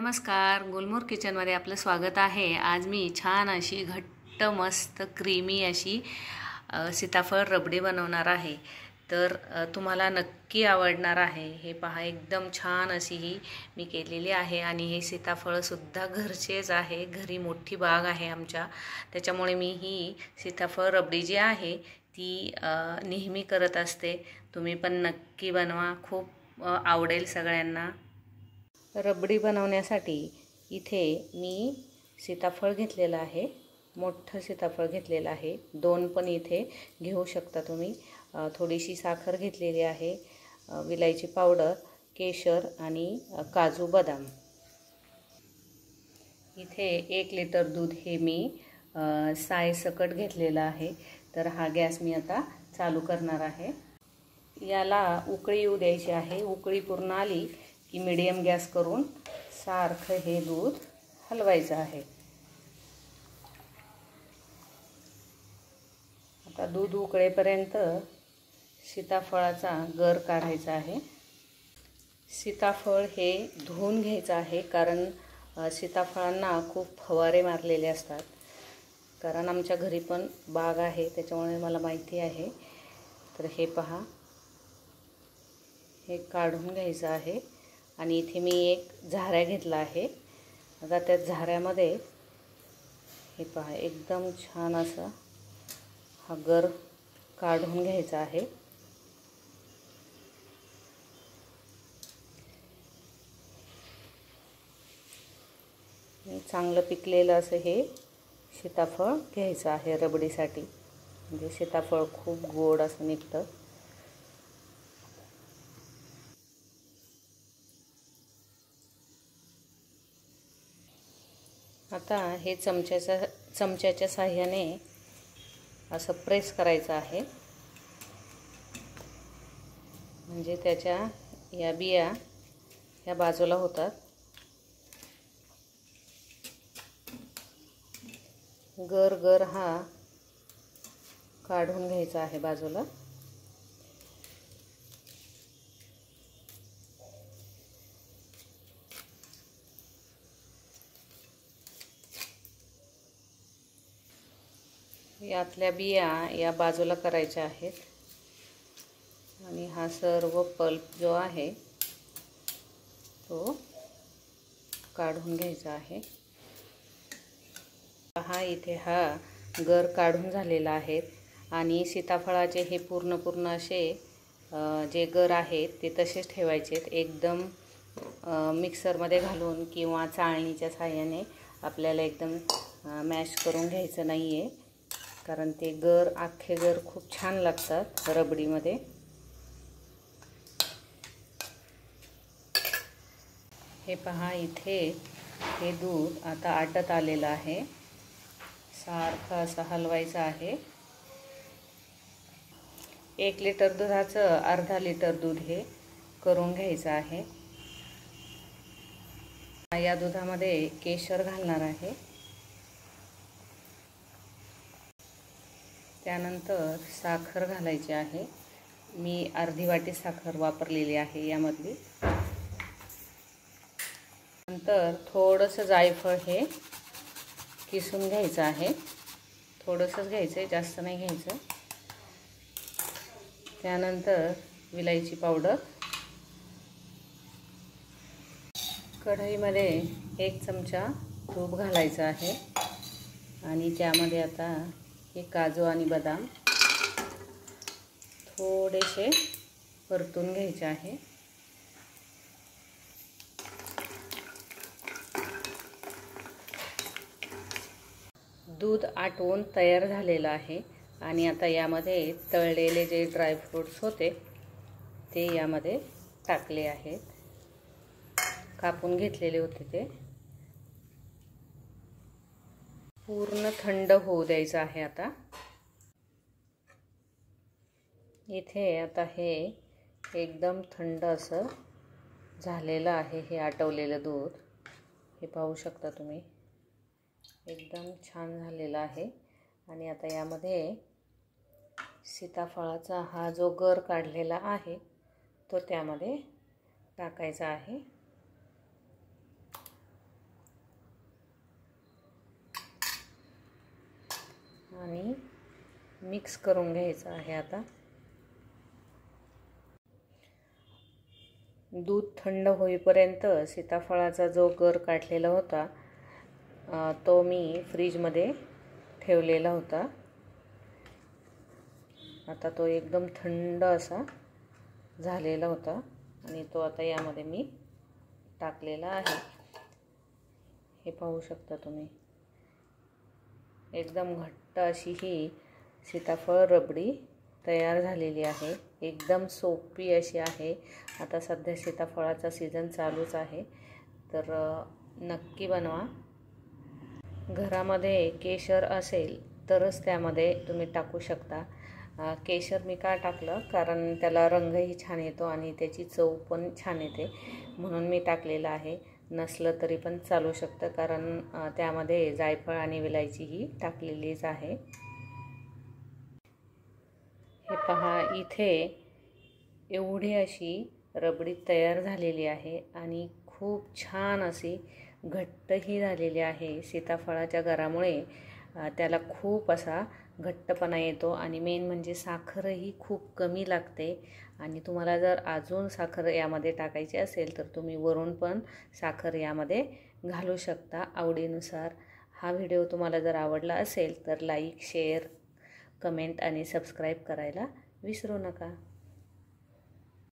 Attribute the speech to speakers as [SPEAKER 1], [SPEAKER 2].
[SPEAKER 1] नमस्कार, गुलमोहर किचनमध्ये आपलं स्वागत आहे। आज मी छान अशी घट्ट मस्त क्रीमी अशी सीताफळ रबडी बनवणार आहे। तर तुम्हाला नक्की आवडणार आहे। हे पहा, एकदम छान अशी ही मी केलेली आहे आणि हे सीताफळ सुद्धा घरचेच आहे। घरी मोठी बाग आहे आमच्या, त्याच्यामुळे मी ही सीताफळ रबडी जी आहे ती नेहमी करत असते। तुम्ही पण नक्की बनवा, खूप आवडेल सगळ्यांना। रबडी बनवण्यासाठी इथे मी सीताफळ घेतलेलं आहे, मोठं सीताफळ घेतलेलं आहे। दोन पण इथे घेऊ शकता तुम्ही। थोडीशी साखर घेतलेली आहे, विलायची पावडर, केशर आणि काजू बदाम। इथे 1 लिटर दूध हे मी सायसकट घेतलेलं आहे। तर हा गॅस मी आता चालू करणार आहे। याला उकळी येऊ द्यायची आहे। उकळी पूर्ण आली की मीडियम गॅस करून सारखं हे दूध हलवायचं आहे। आता दूध उकळेपर्यंत सीताफळाचा गर काढायचा आहे। सीताफळ हे धुवून घ्यायचं आहे, कारण सीताफळांना खूप फवारे मारलेले असतात। कारण आमच्या घरी पण बाग आहे, त्याच्यामुळे मला माहिती आहे। तर हे पहा, हे काढून घ्यायचं आहे। आणि इथे मी एक झाऱ्या घेतला आहे। आता त्या झाऱ्यामध्ये हे पहा, एकदम छान असा हा गर काढून घ्यायचा आहे। चांगलं पिकलेलं असं हे सीताफळ घ्यायचं आहे रबडीसाठी, म्हणजे सीताफळ खूप गोड असं निघतं। आता हे चमच्याच्या साहाय्याने असं प्रेस करायचं आहे, म्हणजे त्याच्या या बिया ह्या बाजूला होतात। गर हा काढून घ्यायचा आहे बाजूला। यातल्या बिया या बाजूला करायच्या आहेत आणि हा सर्व पल्प जो आहे तो काढून घ्यायचा आहे। पहा, इथे हा गर काढून झालेला आहे आणि सीताफळाचे हे पूर्ण असे जे गर आहेत ते तसेच ठेवायचे। एकदम मिक्सरमध्ये घालून किंवा चाळणीच्या साहाय्याने आपल्याला एकदम मॅश करून घ्यायचं नाही आहे, कारण ते अख्खे गर खूप छान लागतात रबडीमध्ये। हे पहा, इथे हे दूध आता आटत आलेलं आहे। सारखं असं हलवायचं आहे। 1 लिटर दुधाचं अर्धा लिटर दूध हे करून घ्यायचं आहे। या दुधामध्ये केशर घालणार आहे। त्यानंतर साखर घालायची आहे। मी अर्धी वाटी साखर वापरलेली आहे यामधली। नंतर थोडंसं जायफळ हे किसून घ्यायचं आहे। थोडंसंच घ्यायचं आहे, जास्त नाही घ्यायचं। त्यानंतर विलायची पावडर, कढईमध्ये 1 चमचा तूप घालायचं आहे आणि त्यामध्ये आता हे काजू आणि बदाम थोडेसे परतून घ्यायचे आहे। दूध आटवून तयार झालेलं आहे आणि आता यामध्ये तळलेले जे ड्रायफ्रूट्स होते ते यामध्ये टाकले आहेत, कापून घेतलेले होते ते। पूर्ण थंड होऊ द्यायचं आहे। आता इथे आता हे एकदम थंड असं झालेलं आहे हे आटवलेलं दूध। हे पाहू शकता तुम्ही, एकदम छान झालेलं आहे। आणि आता यामध्ये सीताफळाचा हा जो गर काढलेला आहे तो त्यामध्ये टाकायचा आहे। आणि मिक्स करून घ्यायचं आहे. आता दूध थंड होईपर्यंत सीताफळाचा जो गर काढलेला होता तो मी फ्रीजमध्ये ठेवलेला होता. आता तो एकदम थंड असा झालेला होता आणि तो आता यामध्ये मी टाकलेला आहे. हे पाहू शकता तुम्ही. एकदम घट्ट अशी ही सीताफळ रबडी तयार झालेली आहे. एकदम सोपी अशी आहे. आता सध्या सीताफळाचा सीझन चालूच आहे, तर नक्की बनवा. घरामध्ये केशर असेल तरच त्यामध्ये तुम्ही टाकू शकता. केशर मी का टाकलं, कारण त्याला रंगही छान येतो आणि त्याची चव पण छान येते, म्हणून मी टाकलेलं आहे. नसलं तरी पण चालू शकतं, कारण त्यामध्ये जायफळ आणि विलायचीही टाकलेलीच आहे. हे पहा, इथे एवढी अशी रबडी तयार झालेली आहे आणि खूप छान अशी घट्टही झालेली आहे. सीताफळाच्या गरामुळे त्याला खूप असा घट्टपणा येतो आणि मेन म्हणजे साखरही खूप कमी लागते. आणि तुम्हाला जर अजून साखर यामध्ये टाकायची असेल तर तुम्ही वरून पण साखर यामध्ये घालू शकता आवडीनुसार. हा व्हिडिओ तुम्हाला जर आवडला असेल तर लाईक, शेअर, कमेंट आणि सबस्क्राईब करायला विसरू नका.